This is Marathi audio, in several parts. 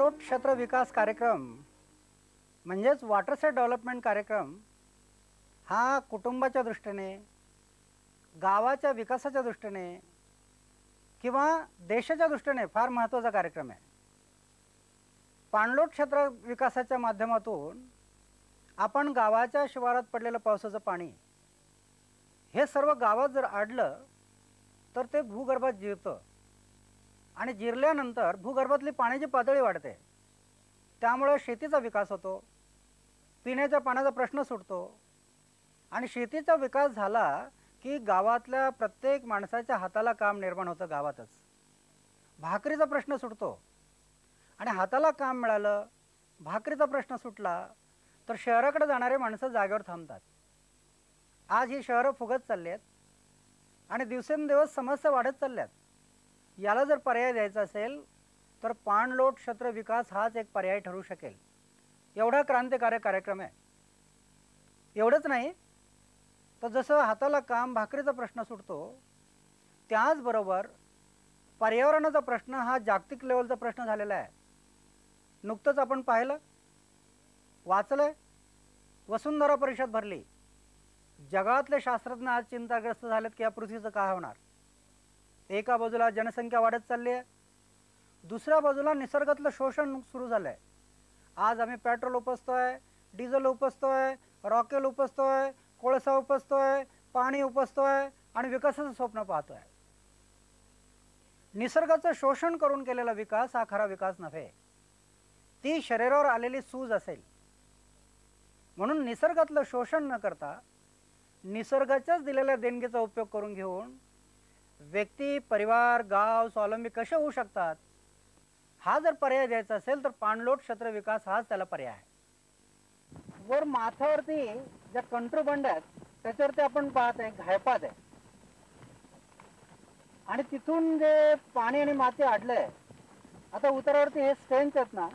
पाणलोट क्षेत्र विकास कार्यक्रम म्हणजेच वॉटरसेट डेव्हलपमेंट कार्यक्रम हा कुटुंबाच्या दृष्टीने, गावाच्या विकासाच्या दृष्टीने किंवा देशाच्या दृष्टीने फार महत्त्वाचा कार्यक्रम आहे। पाणलोट क्षेत्र विकासाच्या माध्यमातून आपण गावाच्या शिवारात पडलेलं पावसाचं पाणी हे सर्व गावात जर अडलं तर ते भूगर्भात जिरतं आणि जिरल्यानंतर भूगर्भातली पाण्याची पातळी वाढते, त्यामुळे शेतीचा विकास होतो, पिण्याच्या पाण्याचा प्रश्न सुटतो आणि शेतीचा विकास झाला की गावातल्या प्रत्येक माणसाच्या हाताला काम निर्माण होतं। गावातच भाकरीचा प्रश्न सुटतो आणि हाताला काम मिळालं, भाकरीचा प्रश्न सुटला तर शहराकडे जाणारे माणसं जागेवर थांबतात। आज ही शहरं फुगत चालली आहेत आणि दिवसेंदिवस समस्या वाढत चालल्यात। याला जर पर्याय द्यायचा असेल तर पाणलोट क्षेत्र विकास हाच एक पर्याय ठरू शकेल। एवढा क्रांतिकारक कार्यक्रम आहे। एवढंच नाही तर जसं हाताला काम, भाकरीचा प्रश्न सुटतो, त्याचबरोबर पर्यावरणाचा प्रश्न हा जागतिक लेवलचा प्रश्न झालेला आहे। नुकतंच आपण पाहिलं, वाचलंय, वसुंधरा परिषद भरली। जगातले शास्त्रज्ञ आज चिंताग्रस्त झालेत की या पृथ्वीचं काय होणार। एका बाजूला जनसंख्या वाढत चालली आहे, दुसऱ्या बाजूला निसर्गातलं शोषण सुरू झालं आहे। आज आम्ही पेट्रोल उपसतोय, डिझेल उपसतोय, रॉकेल उपसतोय, कोळसा उपसतोय, पाणी उपसतोय आणि विकासाचं स्वप्न पाहतोय। निसर्गाचं शोषण करून केलेला विकास हा खरा विकास नव्हे, ती शरीरावर आलेली सूज असेल। म्हणून निसर्गातलं शोषण न करता निसर्गाच्याच दिलेल्या देणगीचा उपयोग करून घेऊन व्यक्ती, परिवार, गाव स्वावलंबी कसे होऊ शकतात, हा जर पर्याय द्यायचा असेल तर पाणलोट क्षेत्र विकास हाच त्याला पर्याय आहे। वर माथ्यावरती ज्या कंट्रोबंड आहेत त्याच्यावरती आपण पाहत आहे घायपात आहे आणि तिथून जे पाणी आणि माती अडलंय, आता उतारावरती हे स्टेन्स आहेत ना,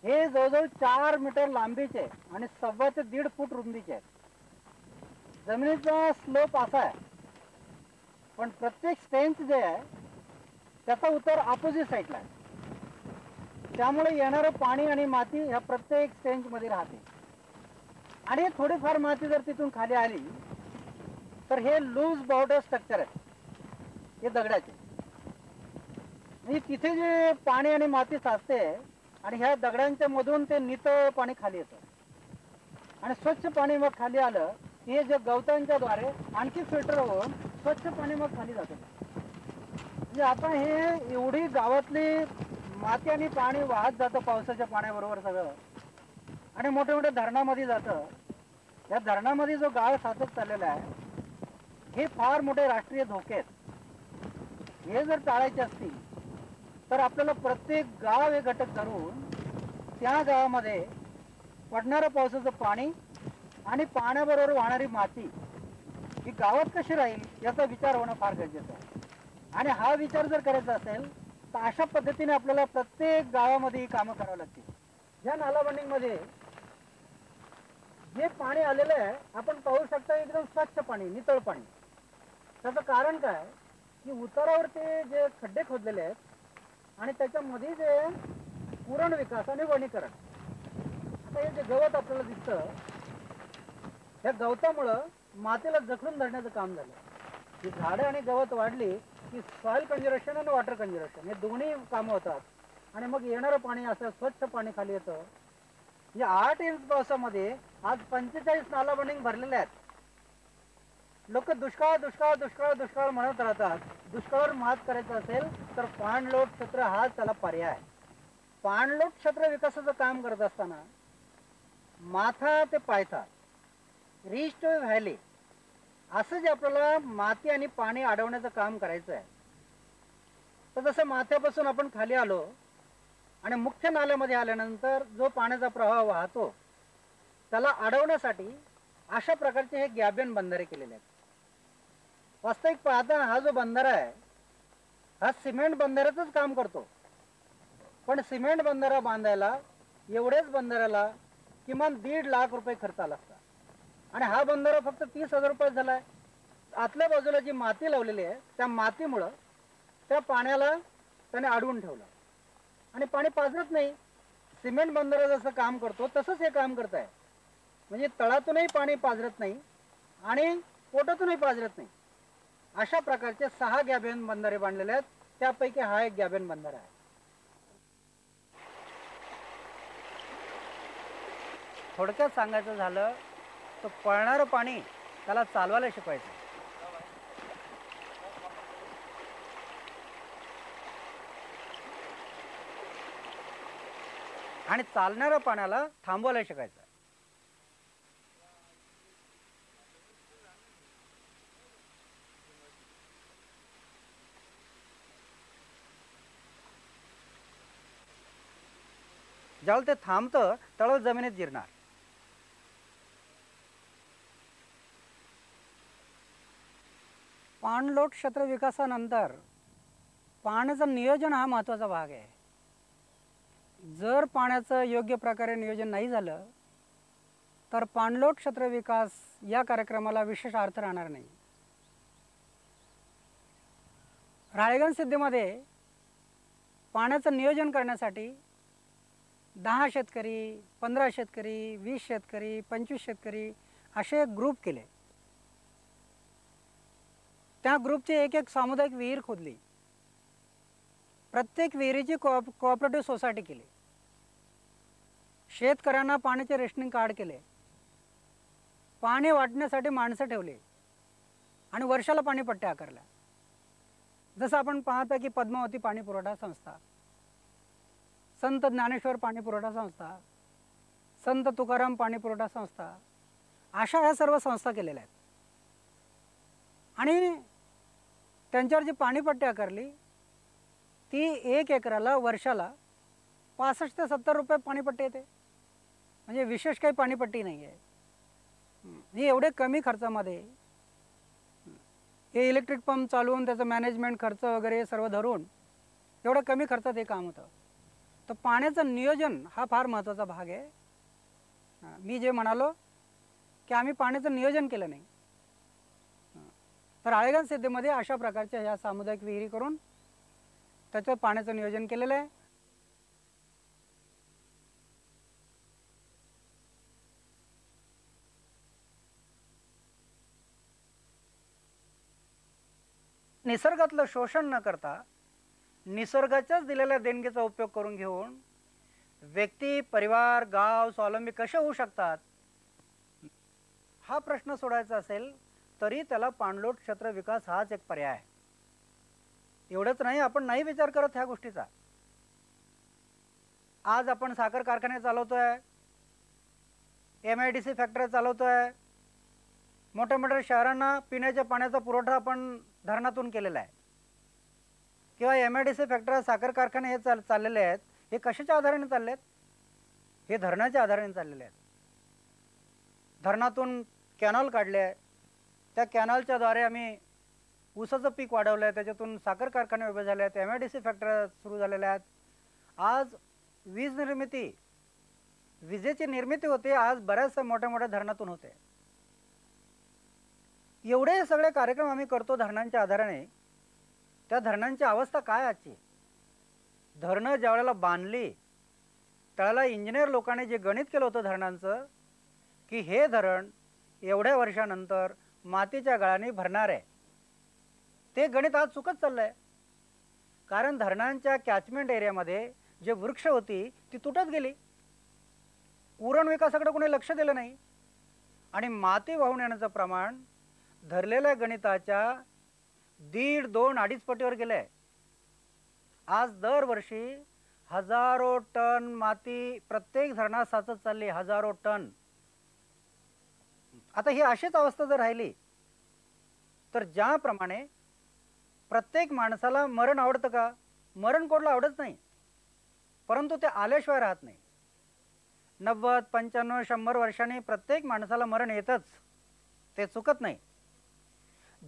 हे जवळजवळ 4 मीटर लांबीचे आणि 1.25 ते 1.5 फूट रुंदीचे आहेत। जमिनीचा स्लोप असा आहे, पण प्रत्येक स्टेन्स जे आहे त्याचा उतार ऑपोजिट साईडला आहे, त्यामुळे येणारं पाणी आणि माती ह्या प्रत्येक स्टेन्समध्ये राहते आणि थोडीफार माती जर तिथून खाली आली तर हे लूज बॉर्डर स्ट्रक्चर आहे, हे दगडाचे। म्हणजे तिथे जे पाणी आणि माती साचते आणि ह्या दगडांच्या मधून ते नितळ पाणी खाली येतं आणि स्वच्छ पाणी मग खाली आलं की हे जे गवतांच्या द्वारे आणखी फिल्टर होऊन स्वच्छ पाणी मग खाली जातं। म्हणजे आता हे एवढी गावातली माती आणि पाणी वाहत जातं पावसाच्या पाण्याबरोबर सगळं आणि मोठ्या मोठ्या धरणामध्ये जातं। या धरणामध्ये जो गाळ साचत चाललेला आहे हे फार मोठे राष्ट्रीय धोके आहेत। हे जर टाळायचे असतील तर आपल्याला प्रत्येक गाव हे घटक करून त्या गावामध्ये पडणारं पावसाचं पाणी आणि पाण्याबरोबर वाहणारी माती ही गावात कशी राहील याचा विचार होणं फार गरजेचं आहे। आणि हा विचार जर करायचा असेल तर अशा पद्धतीने आपल्याला प्रत्येक गावामध्ये ही कामं करावी लागतील। या नालाबंदीमध्ये जे पाणी आलेलं आहे आपण पाहू शकता, एकदम स्वच्छ पाणी, नितळ पाणी। त्याचं कारण काय की उतारावरती जे खड्डे खोदलेले आहेत आणि त्याच्यामध्ये जे पुरण विकास आणि वनीकरण, आता हे जे गवत आपल्याला दिसतं, या गवतामुळं मातीला जखडून धरण्याचं काम झालं। ही झाडं आणि गवत वाढली की सॉइल कंजर्वेशन आणि वॉटर कंजर्वेशन हे दोन्ही कामं होतात आणि मग येणारं पाणी असं स्वच्छ पाणी खाली येतं। या 8 इंच पावसामध्ये आज 45 नालाबंदी भरलेल्या आहेत। लोक दुष्काळ दुष्काळ दुष्काळ दुष्काळ म्हणत राहतात। दुष्काळावर मात करायचं असेल तर पाणलोट क्षेत्र हाच त्याला पर्याय आहे। पाणलोट क्षेत्र विकासाचं काम करत असताना माथा ते पायथा, रिच टू व्हॅली, असं जे आपल्याला माती आणि पाणी अडवण्याचं काम करायचं आहे, तर जसं माथ्यापासून आपण खाली आलो आणि मुख्य नाल्यामध्ये आल्यानंतर जो पाण्याचा प्रवाह वाहतो त्याला अडवण्यासाठी अशा प्रकारचे हे गॅबियन बंधारे केलेले आहेत। वास्तविक पाहता हा जो बंधारा आहे हा सिमेंट बंधाऱ्याचंच काम करतो, पण सिमेंट बंधारा बांधायला एवढेच बंधाऱ्याला किमान 1.5 लाख रुपये खर्च आला असता आणि हा बंधारा फक्त 30,000 रुपये झाला आहे। आतल्या बाजूला जी माती लावलेली आहे त्या मातीमुळं त्या पाण्याला त्याने अडवून ठेवलं आणि पाणी पाझरत नाही. सिमेंट बंदर जसं काम करतो तसंच हे काम करत आहे. म्हणजे तळातूनही पाणी पाझरत नाही आणि पोटातूनही पाझरत नाही. अशा प्रकारचे 6 गॅबियन बंधारे बांधलेले आहेत. त्यापैकी हा एक गॅबियन बंधारा आहे. थोडक्यात सांगायचं झालं तर पळणारं पाणी त्याला चालवायला शिकवायचं. आणि चालणाऱ्या पाण्याला थांबवायला शिकायचं. ज्यावेळेला ते थांबतं त्यावेळेला जमिनीत जिरणार. पाणलोट क्षेत्र विकासानंतर पाण्याचं नियोजन हा महत्त्वाचा भाग आहे. जर पाण्याचं योग्य प्रकारे नियोजन नाही झालं तर पाणलोट क्षेत्र विकास या कार्यक्रमाला विशेष अर्थ राहणार नाही. राळेगण सिद्धीमध्ये पाण्याचं नियोजन करण्यासाठी 10 शेतकरी, 15 शेतकरी, 20 शेतकरी, 25 शेतकरी असे ग्रुप केले. त्या ग्रुपची एक सामुदायिक विहीर खोदली. प्रत्येक विहिरीची कोऑपरेटिव्ह सोसायटी केली. शेतकऱ्यांना पाण्याचे रेशनिंग कार्ड केले. पाणी वाटण्यासाठी माणसं ठेवली आणि वर्षाला पाणी पट्ट्या आकारल्या. जसं आपण पाहतो की पद्मावती पाणी पुरवठा संस्था, संत ज्ञानेश्वर पाणी पुरवठा संस्था, संत तुकाराम पाणी पुरवठा संस्था, अशा ह्या सर्व संस्था केलेल्या आहेत. आणि त्यांच्यावर जी पाणीपट्टी आकारली ती 1 एकराला वर्षाला 65 ते 70 रुपये पाणीपट्टी येते. म्हणजे विशेष काही पाणीपट्टी नाही आहे. ही एवढे कमी खर्चामध्ये हे इलेक्ट्रिक पंप चालवून त्याचं मॅनेजमेंट खर्च वगैरे सर्व धरून एवढं कमी खर्चात हे काम होतं. तर पाण्याचं नियोजन हा फार महत्त्वाचा भाग आहे. मी जे म्हणालो की आम्ही पाण्याचं नियोजन केलं नाही. तर राळेगण सिद्धीमध्ये अशा प्रकारच्या ह्या सामुदायिक विहिरी करून त्याचं पाण्याचं नियोजन केलेलं आहे. निसर्गातलं शोषण न करता निसर्गाच्याच दिलेल्या देणगीचा उपयोग करून घेऊन व्यक्ती, परिवार, गाव स्वावलंबी कसे होऊ शकतात हा प्रश्न सोडायचा असेल तरी त्याला पाणलोट क्षेत्र विकास हाच एक पर्याय आहे. एवढंच नाही, आपण नाही विचार करत ह्या गोष्टीचा. आज आपण साखर कारखाने चालवतोय, MIDC फॅक्टरी चालवतोय, मोठ्या मोठ्या शहरांना पिण्याच्या पाण्याचा पुरवठा आपण धरणातून केलेला आहे. किंवा MIDC फॅक्टरी, साखर कारखाने हे चाललेले आहेत. हे कशाच्या आधाराने चालले आहेत? हे धरणाच्या आधाराने चाललेले आहेत. धरणातून कॅनॉल काढले आहे, त्या कॅनॉलच्याद्वारे आम्ही ऊसाचं पीक वाढवलं आहे, त्याच्यातून साखर कारखाने उभे झाले आहेत, MIDC फॅक्टऱ्या सुरू झालेल्या आहेत. आज वीज निर्मिती, विजेची निर्मिती होते आज बऱ्याचशा मोठ्या मोठ्या धरणातून होते. एवढे सगळे कार्यक्रम आम्ही करतो धरणांच्या आधाराने. त्या धरणांची अवस्था काय आजची? धरणं ज्या वेळेला बांधली त्यावेळेला इंजिनियर लोकांनी जे गणित केलं होतं धरणांचं की हे धरण एवढ्या वर्षानंतर मातीच्या गाळाने भरणार आहे, ते गणित आज चुकत चाललं आहे. कारण धरणांच्या कॅचमेंट एरियामध्ये जे वृक्ष होती ती तुटत गेली. उरण विकासाकडे कोणी लक्ष दिलं नाही आणि माती वाहून येण्याचं प्रमाण धरलेल्या गणिताच्या 1.5, 2, 2.5 पटीवर गेले. आज दरवर्षी हजारो टन माती प्रत्येक धरणात साचत चालली, हजारो टन. आता ही अशीच अवस्था जर राहिली तर ज्याप्रमाणे प्रत्येक माणसाला मरण आवडतं का? मरण कोणाला आवडत नाही, परंतु ते आल्याशिवाय राहत नाही. 90, 95, 100 वर्षांनी प्रत्येक माणसाला मरण येतच, ते चुकत नाही.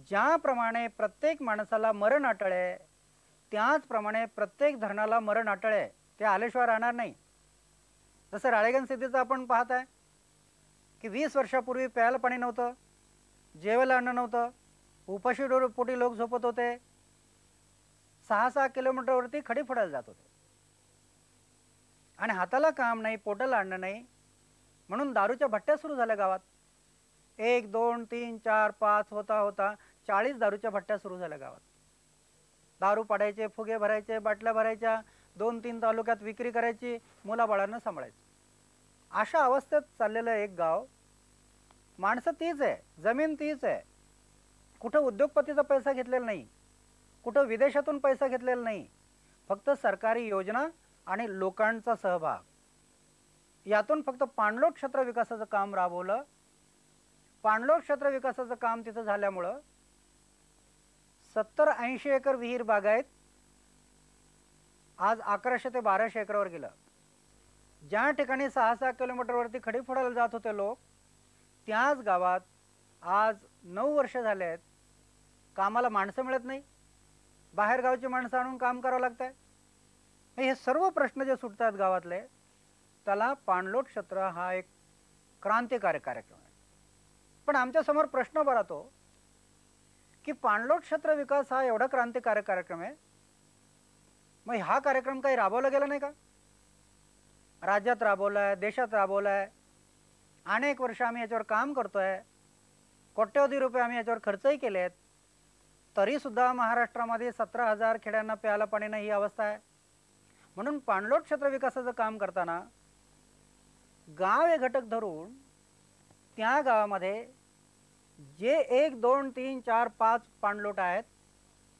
ज्याप्रमाणे प्रत्येक माणसाला मरण अटळ आहे त्याचप्रमाणे प्रत्येक धरणाला मरण अटळ आहे, ते आल्याशिवाय राहणार नाही. जसं राळेगण सिद्धीचं आपण पाहत आहे की 20 वर्षापूर्वी प्यायला पाणी नव्हतं, जेवायला अन्न नव्हतं, उपाशी पोटी लोक झोपत होते, 6-6 किलोमीटरवरती खडी फोडायला जात होते. आणि हाताला काम नाही, पोटाला अन्न नाही, म्हणून दारूच्या भट्ट्या सुरू झाल्या गावात. 1 2 3 4 5 होता होता 40 दारूच्या भट्ट्या सुरू झाल्या गावात. दारू पाडायचे, फुगे भरायचे, बाटल्या भरायच्या, 2-3 तालुक्यात विक्री करायची, मुलाबाळांना सांभाळायचं. अशा अवस्थेत चाललेलं एक गाव. माणसं तीच आहे, जमीन तीच आहे. कुठं उद्योगपतीचा पैसा घेतलेला नाही, कुठं विदेशातून पैसा घेतलेला नाही. फक्त सरकारी योजना आणि लोकांचा सहभाग, यातून फक्त पाणलोट क्षेत्र विकासाचं काम राबवलं. पाणलोट क्षेत्र विकासाचं काम तिथं झाल्यामुळं 70-80 एकर विहीर बागायत आज 1100 ते 1200 एकरावर गेलं. ज्या ठिकाणी 6-6 किलोमीटरवरती खडी फोडायला जात होते लोक, त्याच गावात आज 9 वर्ष झाले आहेत कामाला माणसं मिळत नाही, बाहेरगावची माणसं आणून काम करावं लागत आहे. हे सर्व प्रश्न जे सुटतात गावातले, त्याला पाणलोट क्षेत्र हा एक क्रांतिकारी कार्यक्रम आहे. पण आमच्यासमोर प्रश्न बरा तो की पाणलोट क्षेत्र विकास हा एवढा क्रांतिकारी कार्यक्रम आहे, मग हा कार्यक्रम काही राबवला गेला नाही का? राज्यात राबवलाय, देशात राबवलाय, अनेक वर्ष आम्ही याच्यावर काम करतोय, कोट्यवधी रुपये आम्ही याच्यावर खर्चही केलेत, तरीसुद्धा महाराष्ट्रामध्ये 17,000 खेड्यांना प्यायला पाणी नाही ही अवस्था आहे. म्हणून पाणलोट क्षेत्र विकासाचं काम करताना गाव हे घटक धरून त्या गावामध्ये जे 1 2 3 4 5 पाणलोट आहेत,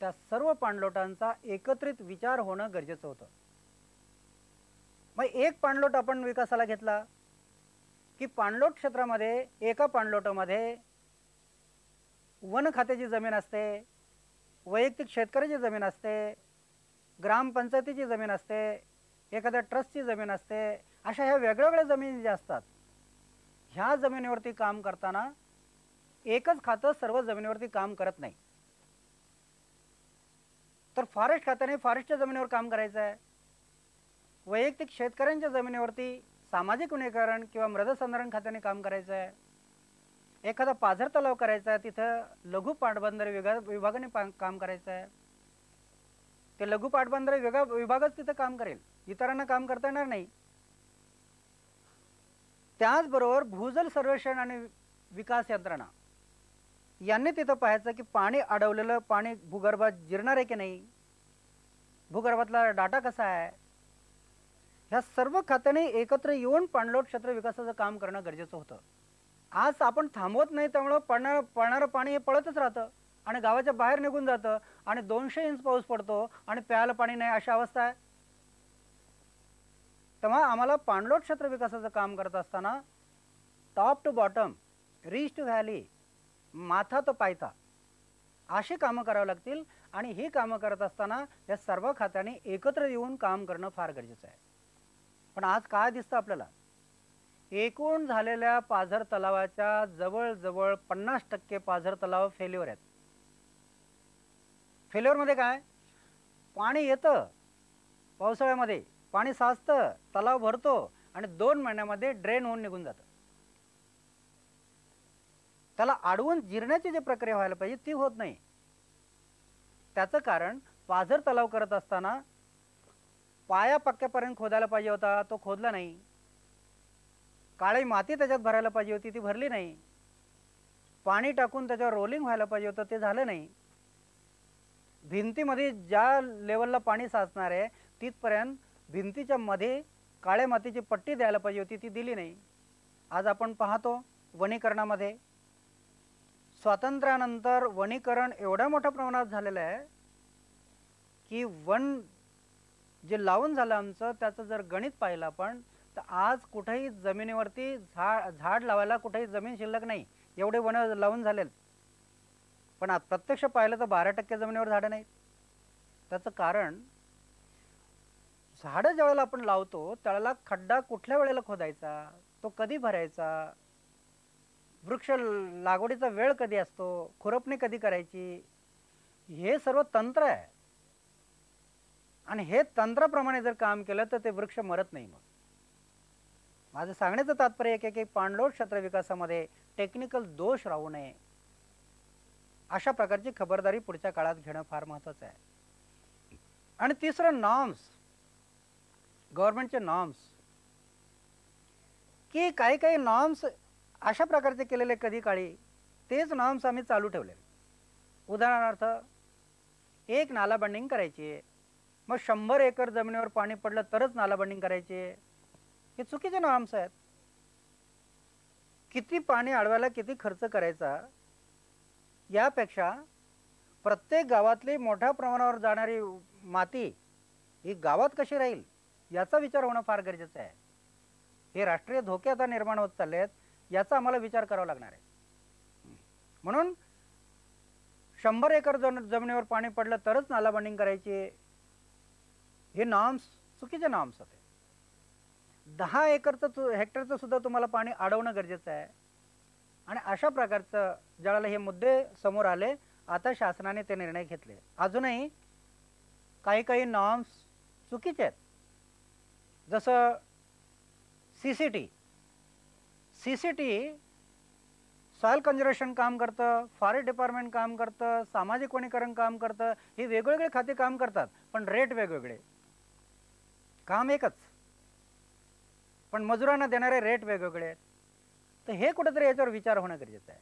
त्या सर्व पाणलोटांचा एकत्रित विचार होणं गरजेचं होतं. मग एक पाणलोट आपण विकासाला घेतला की पाणलोट क्षेत्रामध्ये एका पाणलोटामध्ये वन खात्याची जमीन असते, वैयक्तिक शेतकऱ्याची जमीन असते, ग्रामपंचायतीची जमीन असते, एखाद्या ट्रस्टची जमीन असते. अशा ह्या वेगवेगळ्या जमिनी ज्या असतात, ह्या जमिनीवरती काम करताना एकच खातं सर्व जमिनीवरती काम करत नाही. तर फॉरेस्ट खात्याने फॉरेस्टच्या जमिनीवर काम करायचं आहे, वैयक्तिक शेतकऱ्यांच्या जमिनीवरती सामाजिक वनीकरण किंवा मृदसंधारण खात्याने काम करायचं आहे, एखादा पाझर तलाव करायचा आहे तिथं लघु पाटबंधारे विभागाने काम करायचं आहे, ते लघु पाटबंधारे विभागच तिथं काम करेल, इतरांना काम करता येणार नाही. त्याचबरोबर भूजल सर्वेक्षण आणि विकास यंत्रणा यांनी तिथं पाहायचं की पाणी अडवलेलं पाणी भूगर्भात जिरणार आहे की नाही, भूगर्भातला डाटा कसा आहे. ह्या सर्व खात्याने एकत्र येऊन पाणलोट क्षेत्र विकासाचं काम करणं गरजेचं होतं. आज आपण थांबवत नाही, त्यामुळं पडणारं पाणी हे पळतच राहतं आणि गावाच्या बाहेर निघून जातं आणि 200 इंच पाऊस पडतो आणि प्यायला पाणी नाही अशी अवस्था आहे. तेव्हा आम्हाला पाणलोट क्षेत्र विकासाचं काम करत असताना top to bottom, reach to valley, माथा तो पायथा अशी कामं करावी लागतील. आणि ही कामं करत असताना या सर्व खात्यांनी एकत्र येऊन काम करणं फार गरजेचं आहे. पण आज काय दिसतं आपल्याला, एकूण झालेल्या पाझर तलावाच्या जवळजवळ 50% पाझर तलाव फेल्युअर आहेत. फेल्युअरमध्ये काय, पाणी येतं पावसाळ्यामध्ये, पाणी साचतं, तलाव भरतो आणि 2 महिन्यामध्ये ड्रेन होऊन निघून जातं. त्याला अडवून जिरण्याची जी प्रक्रिया व्हायला पाहिजे ती होत नाही. त्याचं कारण पाझर तलाव करत असताना पाया पक्क्यापर्यंत खोदायला पाहिजे होता, तो खोदला नाही. काळी माती त्याच्यात भरायला पाहिजे होती, ती भरली नाही. पाणी टाकून त्याच्यावर रोलिंग व्हायला पाहिजे होतं, ते झालं नाही. भिंतीमध्ये ज्या लेवलला पाणी साचणार आहे तिथपर्यंत भिंतीच्या मध्ये काळ्या मातीची पट्टी द्यायला पाहिजे होती, ती दिली नाही. आज आपण पाहतो वनीकरणामध्ये स्वातंत्र्यानंतर वनीकरण एवढ्या मोठ्या प्रमाणात झालेलं आहे की वन जे लावून झालं आमचं त्याचं जर गणित पाहिलं आपण तर आज कुठेही जमिनीवरती झाड लावायला कुठेही जमीन शिल्लक नाही, एवढे वन लावून झालेत. पण आज प्रत्यक्ष पाहिलं तर 12% जमिनीवर झाडं नाहीत. त्याचं कारण झाडं ज्यावेळेला आपण लावतो त्यावेळेला खड्डा कुठल्या वेळेला खोदायचा, तो कधी भरायचा, वृक्ष लागवडीचा वेळ कधी असतो, खुरपणी कधी करायची, हे सर्व तंत्र आहे. आणि हे तंत्राप्रमाणे जर काम केलं तर ते वृक्ष मरत नाही. मग माझं सांगण्याचं तात्पर्य एक आहे की पाणलोट क्षेत्र विकासामध्ये टेक्निकल दोष राहू नये, अशा प्रकारची खबरदारी पुढच्या काळात घेणं फार महत्त्वाचं आहे. आणि तिसरं नॉर्म्स. गव्हर्नमेंटचे नॉर्म्स, की काही काही नॉर्म्स अशा प्रकारचे केलेले कधी काळी, तेच नॉर्म्स आम्ही चालू ठेवले. उदाहरणार्थ, एक नाला बंडिंग करायची आहे, मग 100 एकर जमिनीवर पाणी पडलं तरच नाला बंडिंग करायची आहे. हे चुकीचे नॉर्म्स आहेत. किती पाणी अडवायला किती खर्च करायचा, यापेक्षा प्रत्येक गावातली मोठ्या प्रमाणावर जाणारी माती ही गावात कशी राहील याचा विचार होणं फार गरजेचं आहे. हे राष्ट्रीय धोके आता निर्माण होत चालले आहेत, याचा आम्हाला विचार करावा लागणार आहे. म्हणून 100 एकर जमिनीवर पाणी पडलं तरच नाला बंडिंग करायची, हे नॉर्म्स चुकीचे नॉर्म्स होते. 10 एकरचं हेक्टरचं सुद्धा तुम्हाला पाणी अडवणं गरजेचं आहे. आणि अशा प्रकारचं ज्यावेळेला हे मुद्दे समोर आले, आता शासनाने ते निर्णय घेतले. अजूनही काही काही नॉर्म्स चुकीचे आहेत. जसं CCT सॉइल कन्झर्वेशन काम करतं, फॉरेस्ट डिपार्टमेंट काम करतं, सामाजिक वनीकरण काम करतं. ही वेगवेगळे खाते काम करतात, पण रेट वेगवेगळे. काम एकच, पण मजुरांना देणारे रेट वेगवेगळे आहेत. तर हे कुठेतरी याच्यावर विचार होणं गरजेचं आहे.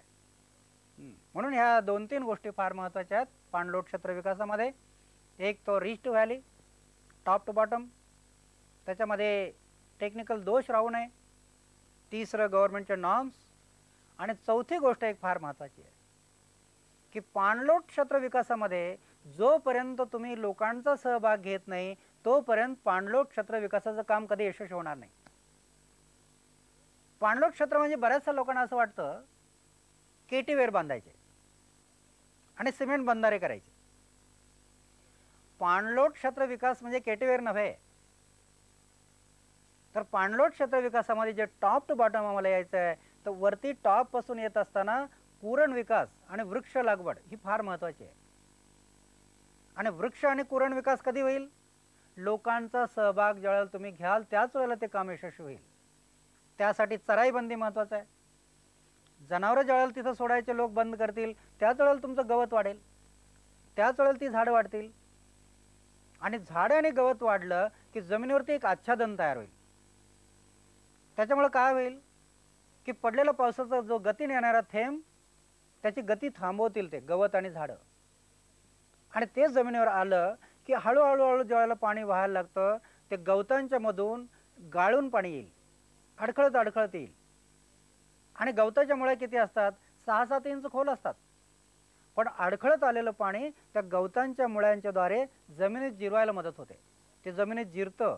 म्हणून ह्या 2-3 गोष्टी फार महत्त्वाच्या आहेत पाणलोट क्षेत्र विकासामध्ये. एक तो reach to valley, top to bottom, त्याच्यामध्ये टेक्निकल दोष राहू नये. तिसरं गव्हर्नमेंटचे नॉर्म्स. आणि चौथी गोष्ट एक फार महत्त्वाची आहे की पाणलोट क्षेत्र विकासामध्ये जोपर्यंत तुम्ही लोकांचा सहभाग घेत नाही, तोपर्यंत पाणलोट क्षेत्र विकासाचं काम कधी यशस्वी होणार नाही. पाणलोट क्षेत्र म्हणजे बऱ्याचशा लोकांना असं वाटतं केटीवेर बांधायचे आणि सिमेंट बंधारे करायचे. पाणलोट क्षेत्र विकास म्हणजे केटीवेर नव्हे. तर पाणलोट क्षेत्र विकासामध्ये जे टॉप टू बॉटम आम्हाला यायचं आहे, तर वरती टॉप पासून येत असताना कुरण विकास आणि वृक्ष लागवड ही फार महत्त्वाची आहे. आणि वृक्ष आणि कुरण विकास कधी होईल? लोकांचा सहभाग ज्यावेळेला तुम्ही घ्याल त्याच वेळेला ते काम यशस्वी होईल. त्यासाठी चराई बंदी महत्त्वाचं आहे. जनावरं ज्यावेळेला तिथं सोडायचे लोक बंद करतील, त्याच वेळेला तुमचं गवत वाढेल, त्याच वेळेला ती झाडं वाढतील. आणि झाडं आणि गवत वाढलं की जमिनीवरती एक आच्छादन तयार होईल. त्याच्यामुळे काय होईल की पडलेला पावसाचा जो गतीने येणारा थेंब, त्याची गती थांबवतील ते गवत आणि झाडं. आणि ते जमिनीवर आलं की हळूहळू ज्यावेळेला पाणी व्हायला लागतं, ते गवतांच्या मधून गाळून पाणी येईल, अडखळत येईल. आणि गवताच्या मुळ्या किती असतात? 6-7 इंच खोल असतात. पण अडखळत आलेलं पाणी त्या गवतांच्या मुळ्यांच्या द्वारे जमिनीत जिरवायला मदत होते. ते जमिनीत जिरतं.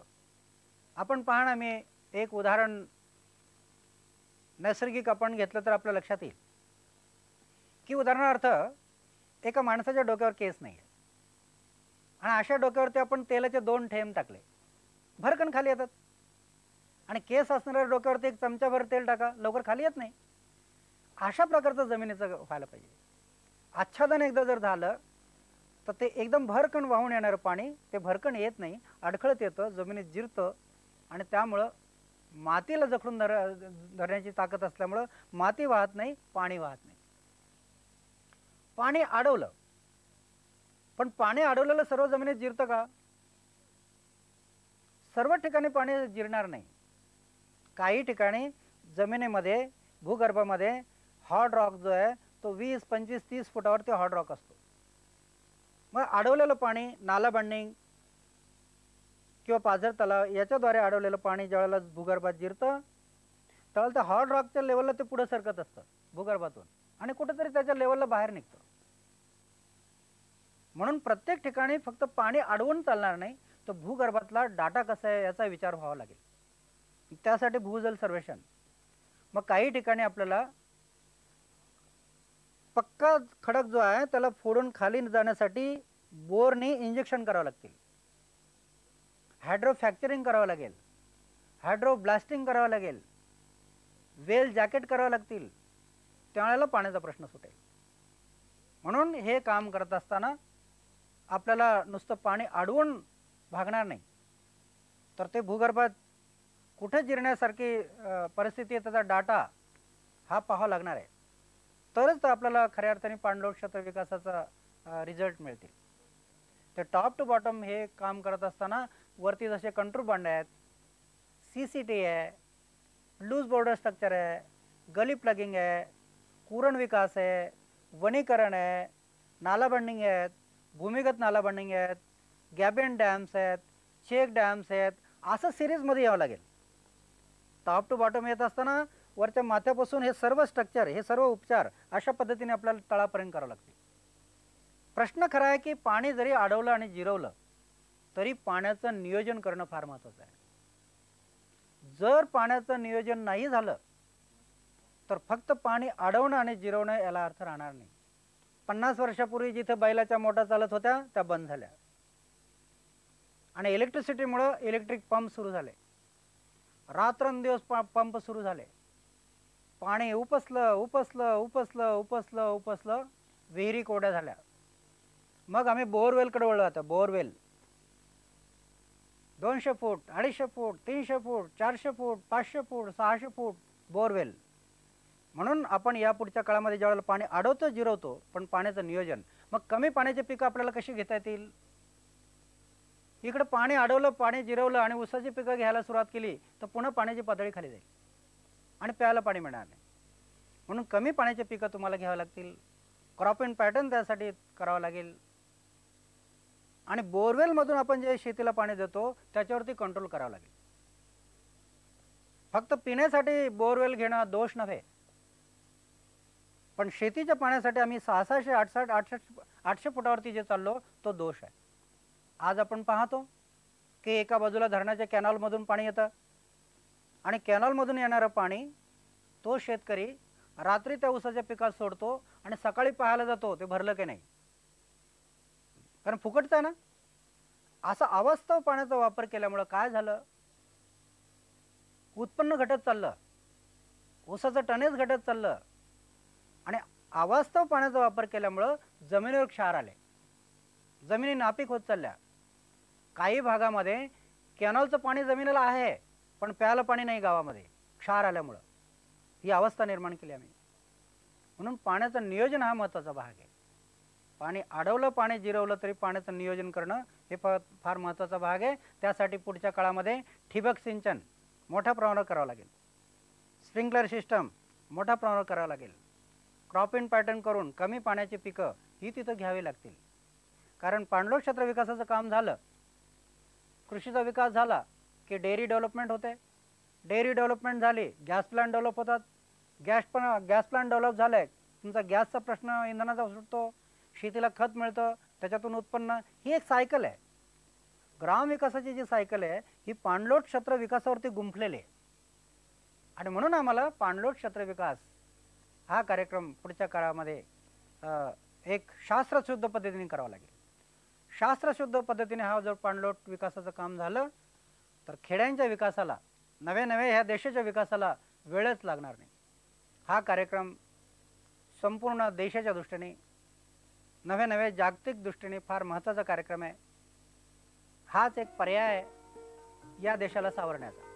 आपण पहा ना, मी एक उदाहरण नैसर्गिक आपण घेतलं तर आपल्या लक्षात येईल की उदाहरणार्थ एका माणसाच्या डोक्यावर केस नाही आहे आणि अशा डोक्यावरती आपण तेलाचे 2 थेंब टाकले, भरकन खाली येतात. आणि केस असणाऱ्या डोक्यावरती एक चमचाभर तेल टाका, लवकर खाली येत नाही. अशा प्रकारचं जमिनीचं व्हायला पाहिजे. आच्छादन एकदा जर झालं तर ते एकदम भरकन वाहून येणारं पाणी ते भरकन येत नाही, अडखळत येतं, जमिनीत जिरतं. आणि त्यामुळं मातीला जखडून धरण्याची ताकद असल्यामुळं माती वाहत नाही, पाणी वाहत नाही. पाणी अडवलं, पण पाणी अडवलेलं सर्व जमिनीत जिरतं का? सर्व ठिकाणी पाणी जिरणार नाही. काही ठिकाणी जमिनीमध्ये, भूगर्भामध्ये हॉट रॉक जो आहे तो 20, 25, 30 फुटावरती हॉट रॉक असतो. मग अडवलेलं पाणी नाला बंडिंग किंवा पाझर तलाव याच्याद्वारे अडवलेलं पाणी ज्यावेळेला भूगर्भात जिरतं, त्यावेळेला त्या हॉट रॉकच्या लेवलला ते पुढे सरकत असतं भूगर्भातून आणि कुठेतरी त्याच्या लेवलला बाहेर निघतं. म्हणून प्रत्येक ठिकाणी फक्त पाणी अडवून चालणार नाही, तर भूगर्भातला डाटा कसा आहे याचा विचार व्हावा लागेल. त्यासाठी भूजल सर्वेक्षण. मग काही ठिकाणी आपल्याला पक्का खडक जो आहे त्याला फोडून खाली जाण्यासाठी बोरने इंजेक्शन करावं लागतील, हायड्रो फ्रॅक्चरिंग करावं लागेल, हायड्रो ब्लास्टिंग करावं लागेल, वेल जॅकेट करावं लागतील. त्यावेळेला पाण्याचा प्रश्न सुटेल. म्हणून हे काम करत असताना आपल्याला नुसतं पाणी अडवून भागणार नाही, तर ते भूगर्भात कुठे जिरण्यासारखी परिस्थिती आहे त्याचा डाटा हा पाहावा लागणार आहे. तरच आपल्याला खऱ्या अर्थाने पाणलोट क्षेत्र विकासाचा रिझल्ट मिळतील. ते टॉप टू बॉटम हे काम करत असताना वरती जसे कंट्रोल बांधे आहेत, CCT आहे, लूज बॉर्डर स्ट्रक्चर आहे, गली प्लगिंग आहे, कुरण विकास आहे, वनीकरण आहे, नाला बंडिंग आहेत, भूमिगत नाला बंडिंग आहेत, गॅबियन डॅम्स आहेत, चेक डॅम्स आहेत, असं सिरीजमध्ये यावं लागेल. टॉप टू बॉटम येत असताना वरच्या माथ्यापासून हे सर्व स्ट्रक्चर, हे सर्व उपचार अशा पद्धतीने आपल्याला तळापर्यंत करावं लागते. प्रश्न खरा आहे की पाणी जरी अडवलं आणि जिरवलं तरी पाण्याचं नियोजन करणं फार महत्त्वाचं आहे. जर पाण्याचं नियोजन नाही झालं तर फक्त पाणी अडवणं आणि जिरवणं याला अर्थ राहणार नाही. 50 वर्षापूर्वी जिथे बैलाच्या मोटा चालत होत्या त्या बंद झाल्या आणि इलेक्ट्रिसिटीमुळं इलेक्ट्रिक पंप सुरू झाले, रात्रंदिवस पंप सुरू झाले. पाणी उपसलं उपसलं उपसलं उपसलं उपसलं, विहिरी कोरड्या झाल्या. मग आम्ही बोरवेलकडे वळलो. आता बोरवेल 200 फूट, 250 फूट, 300 फूट, 400 फूट, 500 फूट, 600 फूट बोरवेल. म्हणून आपण यापुढच्या काळामध्ये ज्यावेळेला पाणी अडवतो जिरवतो, पण पाण्याचं नियोजन. मग कमी पाण्याची पिकं आपल्याला कशी घेता येतील? इकडे पाणी अडवलं, पाणी जिरवलं आणि ऊसाची पिकं घ्यायला सुरुवात केली तर पुन्हा पाण्याची पातळी खाली जाईल आणि प्यायला पाणी मिळणार नाही. म्हणून कमी पाण्याची पिकं तुम्हाला घ्यावं लागतील. क्रॉप इन पॅटर्न त्यासाठी करावं लागेल आणि बोरवेलमधून आपण जे शेतीला पाणी देतो त्याच्यावरती कंट्रोल करावं लागेल. फक्त पिण्यासाठी बोरवेल घेणं दोष नव्हे, पण शेतीच्या पाण्यासाठी आम्ही 600, 800 फुटावरती जे चाललो तो दोष आहे. आज आपण पाहतो की एका बाजूला धरणाच्या कॅनॉलमधून पाणी येतं आणि कॅनॉलमधून येणारं पाणी तो शेतकरी रात्री त्या ऊसाच्या पिकात सोडतो आणि सकाळी पाहायला जातो ते भरलं की नाही, कारण फुकटचं आहे ना. असा अवास्तव पाण्याचा वापर केल्यामुळं काय झालं? उत्पन्न घटत चाललं, ऊसाचं टनेज घटत चाललं आणि अवास्तव पाण्याचा वापर केल्यामुळं जमिनीवर क्षार आले, जमिनी नापीक होत चालल्या. काही भागामध्ये कॅनॉलचं पाणी जमिनीला आहे पण प्यायला पाणी नाही गावामध्ये, क्षार आल्यामुळं ही अवस्था निर्माण केली आम्ही. म्हणून पाण्याचं नियोजन हा महत्त्वाचा भाग आहे. पाणी अडवलं, पाणी जिरवलं तरी पाण्याचं नियोजन करणं हे फार महत्त्वाचा भाग आहे. त्यासाठी पुढच्या काळामध्ये ठिबक सिंचन मोठ्या प्रमाणावर करावं लागेल, स्प्रिंकलर सिस्टम मोठ्या प्रमाणावर करावं लागेल. क्रॉप इन पॅटर्न करून कमी पाण्याची पिकं ही तिथं घ्यावी लागतील. कारण पाणलोट क्षेत्र विकासाचं काम झालं, कृषीचा विकास झाला की डेअरी डेव्हलपमेंट होते, डेअरी डेव्हलपमेंट झाली गॅस प्लांट डेव्हलप होतात, गॅस प्लांट डेव्हलप झाले तुमचा गॅसचा प्रश्न इंधनाचा सुटतो, शेतीला खत मिळतं, त्याच्यातून उत्पन्न. ही एक सायकल आहे. ग्रामविकासाची जी सायकल आहे ही पाणलोट क्षेत्र विकासावरती गुंफलेली आहे आणि म्हणून आम्हाला पाणलोट क्षेत्र विकास हा कार्यक्रम पुढच्या काळामध्ये एक शास्त्रशुद्ध पद्धतीने करावा लागेल. शास्त्रशुद्ध पद्धतीने हा जर पाणलोट विकासाचं काम झालं तर खेड्यांच्या विकासाला, नवे ह्या देशाच्या विकासाला वेळच लागणार नाही. हा कार्यक्रम संपूर्ण देशाच्या दृष्टीने, नवे जागतिक दृष्टीने फार महत्त्वाचा कार्यक्रम आहे. हाच एक पर्याय आहे या देशाला सावरण्याचा.